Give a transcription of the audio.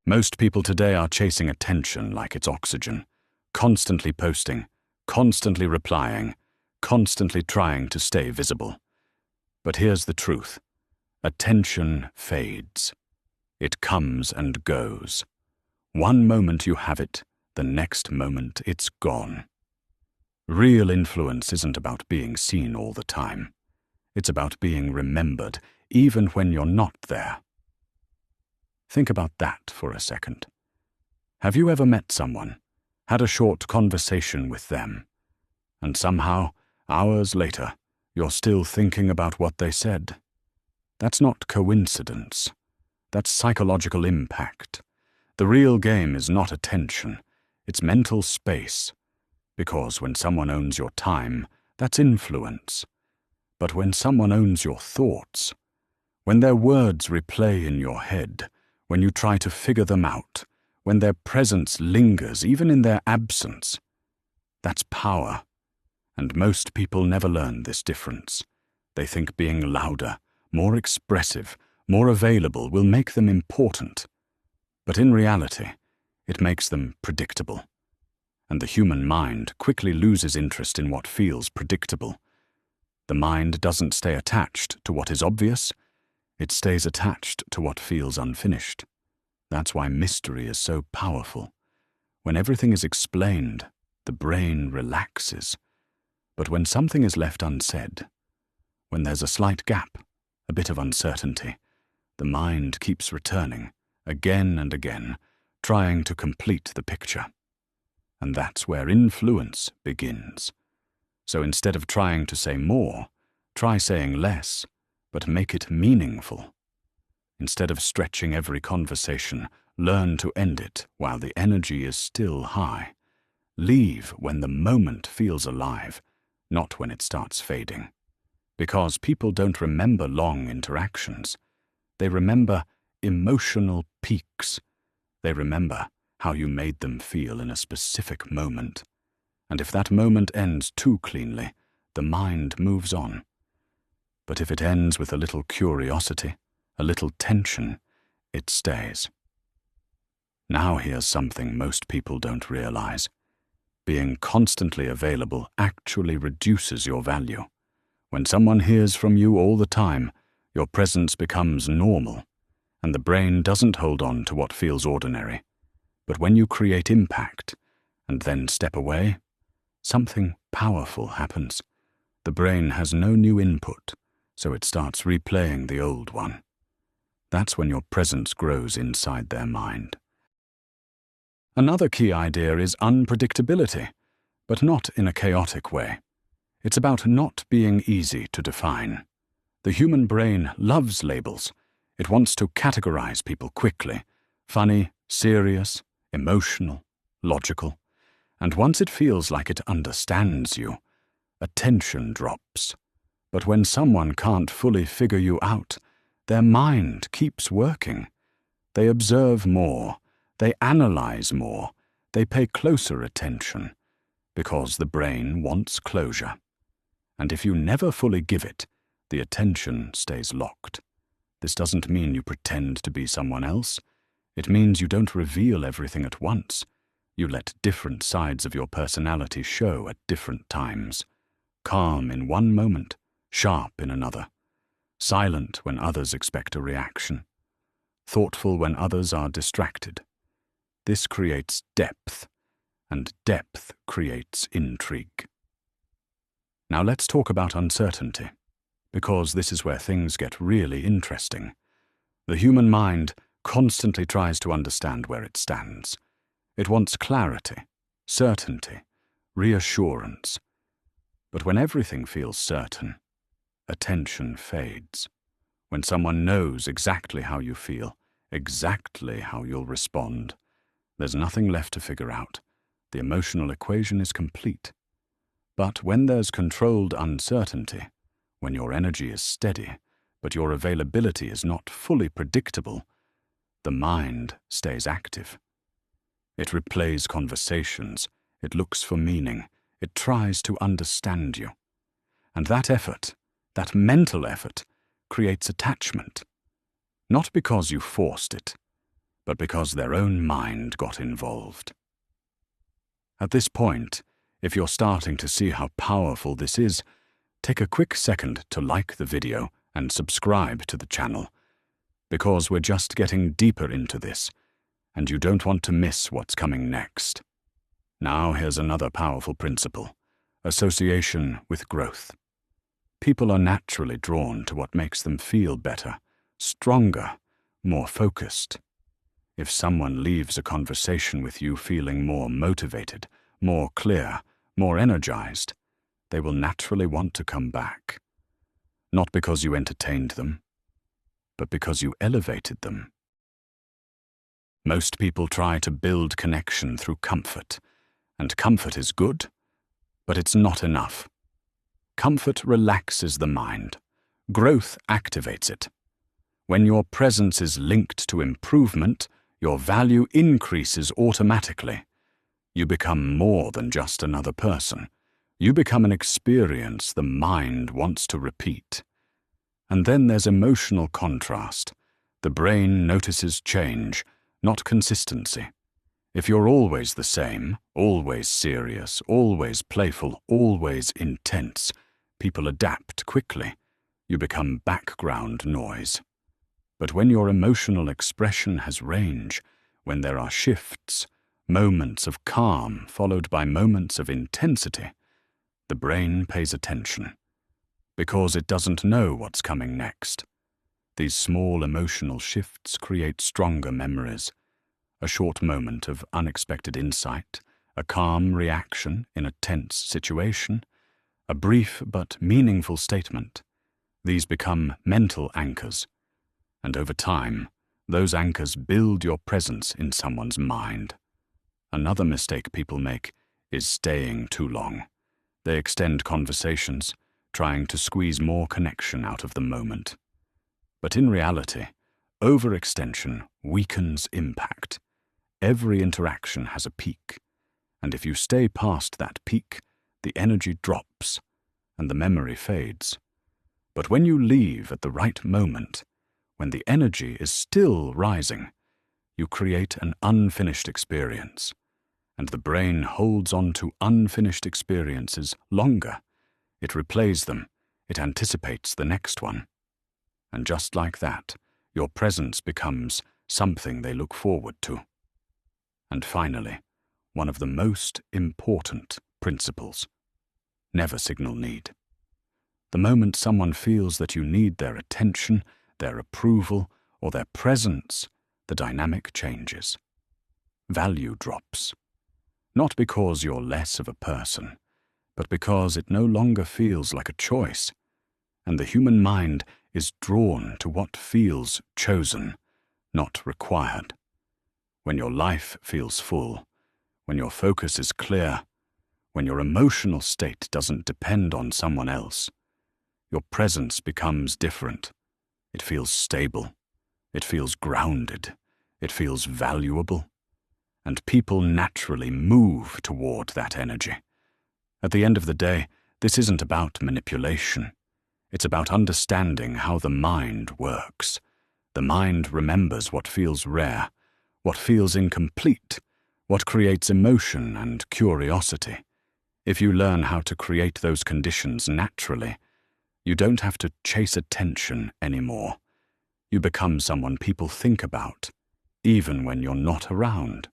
Most people today are chasing attention like it's oxygen, constantly posting, constantly replying, constantly trying to stay visible. But here's the truth. Attention fades. It comes and goes. One moment you have it, the next moment it's gone. Real influence isn't about being seen all the time. It's about being remembered, even when you're not there. Think about that for a second. Have you ever met someone, had a short conversation with them, and somehow, hours later, you're still thinking about what they said? That's not coincidence. That's psychological impact. The real game is not attention, it's mental space. Because when someone owns your time, that's influence. But when someone owns your thoughts, when their words replay in your head, when you try to figure them out, when their presence lingers even in their absence, that's power. And most people never learn this difference. They think being louder, more expressive, more available will make them important. But in reality, it makes them predictable. And the human mind quickly loses interest in what feels predictable. The mind doesn't stay attached to what is obvious. It stays attached to what feels unfinished. That's why mystery is so powerful. When everything is explained, the brain relaxes. But when something is left unsaid, when there's a slight gap, a bit of uncertainty, the mind keeps returning, again and again, trying to complete the picture. And that's where influence begins. So instead of trying to say more, try saying less, but make it meaningful. Instead of stretching every conversation, learn to end it while the energy is still high. Leave when the moment feels alive, not when it starts fading. Because people don't remember long interactions. They remember emotional peaks. They remember how you made them feel in a specific moment. And if that moment ends too cleanly, the mind moves on. But if it ends with a little curiosity, a little tension, it stays. Now here's something most people don't realize. Being constantly available actually reduces your value. When someone hears from you all the time, your presence becomes normal, and the brain doesn't hold on to what feels ordinary. But when you create impact, and then step away, something powerful happens. The brain has no new input, so it starts replaying the old one. That's when your presence grows inside their mind. Another key idea is unpredictability, but not in a chaotic way. It's about not being easy to define. The human brain loves labels. It wants to categorize people quickly: funny, serious, emotional, logical. And once it feels like it understands you, attention drops. But when someone can't fully figure you out, their mind keeps working. They observe more, they analyze more, they pay closer attention, because the brain wants closure. And if you never fully give it, the attention stays locked. This doesn't mean you pretend to be someone else. It means you don't reveal everything at once. You let different sides of your personality show at different times. Calm in one moment, sharp in another. Silent when others expect a reaction. Thoughtful when others are distracted. This creates depth, and depth creates intrigue. Now let's talk about uncertainty, because this is where things get really interesting. The human mind constantly tries to understand where it stands. It wants clarity, certainty, reassurance. But when everything feels certain, attention fades. When someone knows exactly how you feel, exactly how you'll respond, there's nothing left to figure out. The emotional equation is complete. But when there's controlled uncertainty, when your energy is steady, but your availability is not fully predictable, the mind stays active. It replays conversations, it looks for meaning, it tries to understand you. And that effort, that mental effort, creates attachment. Not because you forced it, but because their own mind got involved. At this point, if you're starting to see how powerful this is, take a quick second to like the video and subscribe to the channel, because we're just getting deeper into this, and you don't want to miss what's coming next. Now here's another powerful principle: association with growth. People are naturally drawn to what makes them feel better, stronger, more focused. If someone leaves a conversation with you feeling more motivated, more clear, more energized, they will naturally want to come back. Not because you entertained them, but because you elevated them. Most people try to build connection through comfort, and comfort is good, but it's not enough. Comfort relaxes the mind. Growth activates it. When your presence is linked to improvement, your value increases automatically. You become more than just another person. You become an experience the mind wants to repeat. And then there's emotional contrast. The brain notices change, not consistency. If you're always the same, always serious, always playful, always intense, people adapt quickly. You become background noise. But when your emotional expression has range, when there are shifts, moments of calm followed by moments of intensity, the brain pays attention, because it doesn't know what's coming next. These small emotional shifts create stronger memories. A short moment of unexpected insight, a calm reaction in a tense situation, a brief but meaningful statement. These become mental anchors. And over time, those anchors build your presence in someone's mind. Another mistake people make is staying too long. They extend conversations, trying to squeeze more connection out of the moment. But in reality, overextension weakens impact. Every interaction has a peak, and if you stay past that peak, the energy drops, and the memory fades. But when you leave at the right moment, when the energy is still rising, you create an unfinished experience, and the brain holds on to unfinished experiences longer. It replays them, it anticipates the next one. And just like that, your presence becomes something they look forward to. And finally, one of the most important principles: never signal need. The moment someone feels that you need their attention, their approval, or their presence, the dynamic changes. Value drops. Not because you're less of a person, but because it no longer feels like a choice, and the human mind is drawn to what feels chosen, not required. When your life feels full, when your focus is clear, when your emotional state doesn't depend on someone else, your presence becomes different. It feels stable. It feels grounded. It feels valuable. And people naturally move toward that energy. At the end of the day, this isn't about manipulation. It's about understanding how the mind works. The mind remembers what feels rare, what feels incomplete, what creates emotion and curiosity. If you learn how to create those conditions naturally, you don't have to chase attention anymore. You become someone people think about, even when you're not around.